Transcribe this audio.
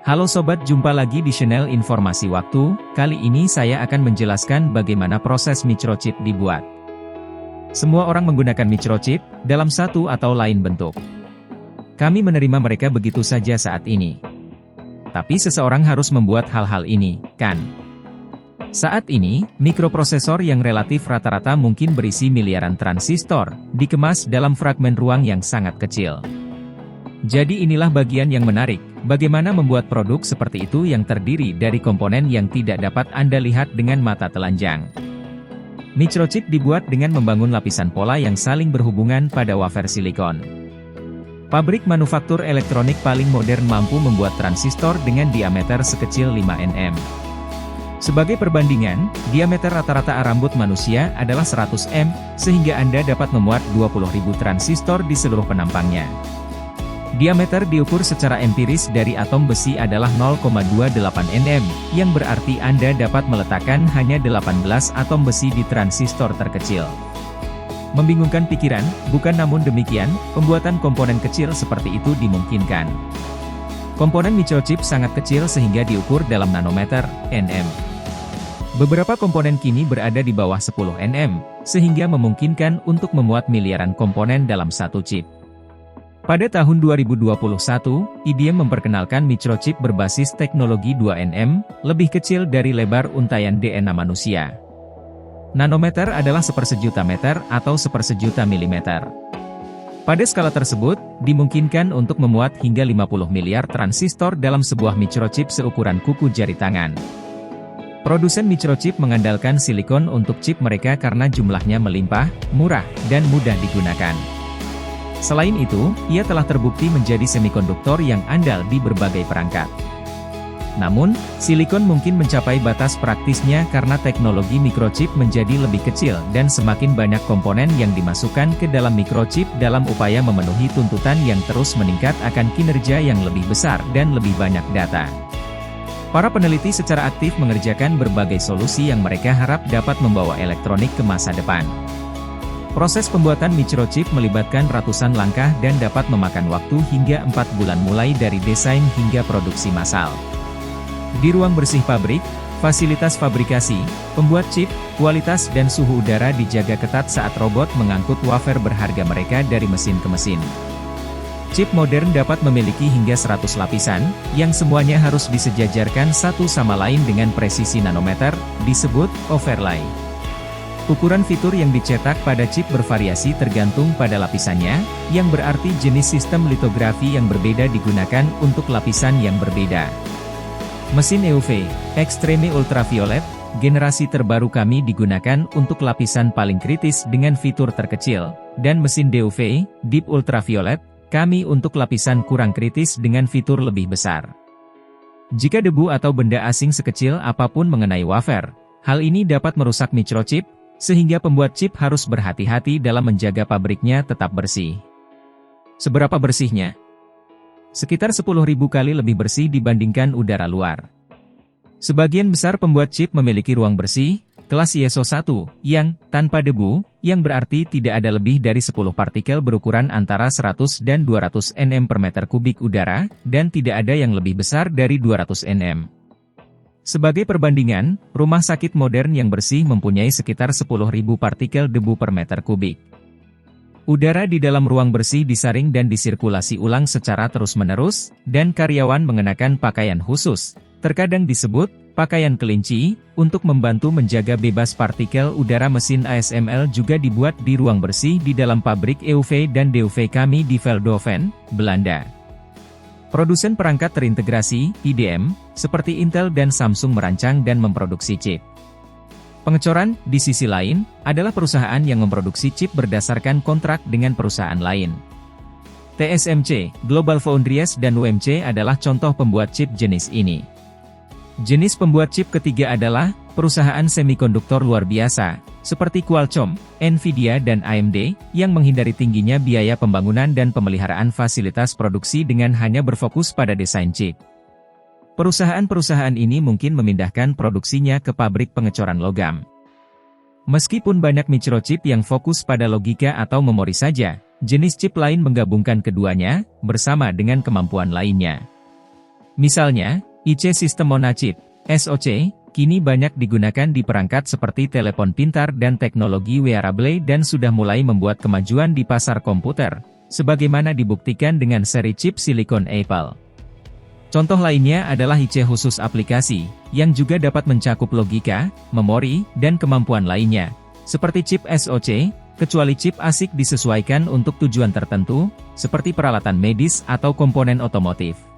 Halo sobat, jumpa lagi di channel Informasi Waktu. Kali ini saya akan menjelaskan bagaimana proses microchip dibuat. Semua orang menggunakan microchip dalam satu atau lain bentuk. Kami menerima mereka begitu saja saat ini. Tapi seseorang harus membuat hal-hal ini, kan? Saat ini, mikroprosesor yang relatif rata-rata mungkin berisi miliaran transistor, dikemas dalam fragmen ruang yang sangat kecil. Jadi inilah bagian yang menarik, bagaimana membuat produk seperti itu yang terdiri dari komponen yang tidak dapat Anda lihat dengan mata telanjang. Microchip dibuat dengan membangun lapisan pola yang saling berhubungan pada wafer silikon. Pabrik manufaktur elektronik paling modern mampu membuat transistor dengan diameter sekecil 5 nm. Sebagai perbandingan, diameter rata-rata rambut manusia adalah 100 m, sehingga Anda dapat memuat 20.000 transistor di seluruh penampangnya. Diameter diukur secara empiris dari atom besi adalah 0,28 nm, yang berarti Anda dapat meletakkan hanya 18 atom besi di transistor terkecil. Membingungkan pikiran, bukan? Namun demikian, pembuatan komponen kecil seperti itu dimungkinkan. Komponen microchip sangat kecil sehingga diukur dalam nanometer, nm. Beberapa komponen kini berada di bawah 10 nm, sehingga memungkinkan untuk memuat miliaran komponen dalam satu chip. Pada tahun 2021, IBM memperkenalkan microchip berbasis teknologi 2 nm, lebih kecil dari lebar untaian DNA manusia. Nanometer adalah sepersejuta meter atau sepersejuta milimeter. Pada skala tersebut, dimungkinkan untuk memuat hingga 50 miliar transistor dalam sebuah microchip seukuran kuku jari tangan. Produsen microchip mengandalkan silikon untuk chip mereka karena jumlahnya melimpah, murah, dan mudah digunakan. Selain itu, ia telah terbukti menjadi semikonduktor yang andal di berbagai perangkat. Namun, silikon mungkin mencapai batas praktisnya karena teknologi microchip menjadi lebih kecil dan semakin banyak komponen yang dimasukkan ke dalam microchip dalam upaya memenuhi tuntutan yang terus meningkat akan kinerja yang lebih besar dan lebih banyak data. Para peneliti secara aktif mengerjakan berbagai solusi yang mereka harap dapat membawa elektronik ke masa depan. Proses pembuatan microchip melibatkan ratusan langkah dan dapat memakan waktu hingga 4 bulan mulai dari desain hingga produksi massal. Di ruang bersih pabrik, fasilitas fabrikasi, pembuat chip, kualitas dan suhu udara dijaga ketat saat robot mengangkut wafer berharga mereka dari mesin ke mesin. Chip modern dapat memiliki hingga 100 lapisan, yang semuanya harus disejajarkan satu sama lain dengan presisi nanometer, disebut overlay. Ukuran fitur yang dicetak pada chip bervariasi tergantung pada lapisannya, yang berarti jenis sistem litografi yang berbeda digunakan untuk lapisan yang berbeda. Mesin EUV, Extreme Ultraviolet, generasi terbaru kami digunakan untuk lapisan paling kritis dengan fitur terkecil, dan mesin DUV, Deep Ultraviolet, kami untuk lapisan kurang kritis dengan fitur lebih besar. Jika debu atau benda asing sekecil apapun mengenai wafer, hal ini dapat merusak microchip, sehingga pembuat chip harus berhati-hati dalam menjaga pabriknya tetap bersih. Seberapa bersihnya? Sekitar 10.000 kali lebih bersih dibandingkan udara luar. Sebagian besar pembuat chip memiliki ruang bersih, kelas ISO 1, yang tanpa debu, yang berarti tidak ada lebih dari 10 partikel berukuran antara 100 dan 200 nm per meter kubik udara, dan tidak ada yang lebih besar dari 200 nm. Sebagai perbandingan, rumah sakit modern yang bersih mempunyai sekitar 10.000 partikel debu per meter kubik. Udara di dalam ruang bersih disaring dan disirkulasi ulang secara terus-menerus, dan karyawan mengenakan pakaian khusus, terkadang disebut pakaian kelinci, untuk membantu menjaga bebas partikel udara. Mesin ASML juga dibuat di ruang bersih di dalam pabrik EUV dan DUV kami di Veldhoven, Belanda. Produsen perangkat terintegrasi, IDM, seperti Intel dan Samsung merancang dan memproduksi chip. Pengecoran, di sisi lain, adalah perusahaan yang memproduksi chip berdasarkan kontrak dengan perusahaan lain. TSMC, Global Foundries dan UMC adalah contoh pembuat chip jenis ini. Jenis pembuat chip ketiga adalah perusahaan semikonduktor luar biasa, seperti Qualcomm, Nvidia dan AMD, yang menghindari tingginya biaya pembangunan dan pemeliharaan fasilitas produksi dengan hanya berfokus pada desain chip. Perusahaan-perusahaan ini mungkin memindahkan produksinya ke pabrik pengecoran logam. Meskipun banyak microchip yang fokus pada logika atau memori saja, jenis chip lain menggabungkan keduanya, bersama dengan kemampuan lainnya. Misalnya, IC System on a Chip, SoC, kini banyak digunakan di perangkat seperti telepon pintar dan teknologi wearable dan sudah mulai membuat kemajuan di pasar komputer, sebagaimana dibuktikan dengan seri chip silikon Apple. Contoh lainnya adalah IC khusus aplikasi, yang juga dapat mencakup logika, memori, dan kemampuan lainnya, seperti chip SoC, kecuali chip ASIC disesuaikan untuk tujuan tertentu, seperti peralatan medis atau komponen otomotif.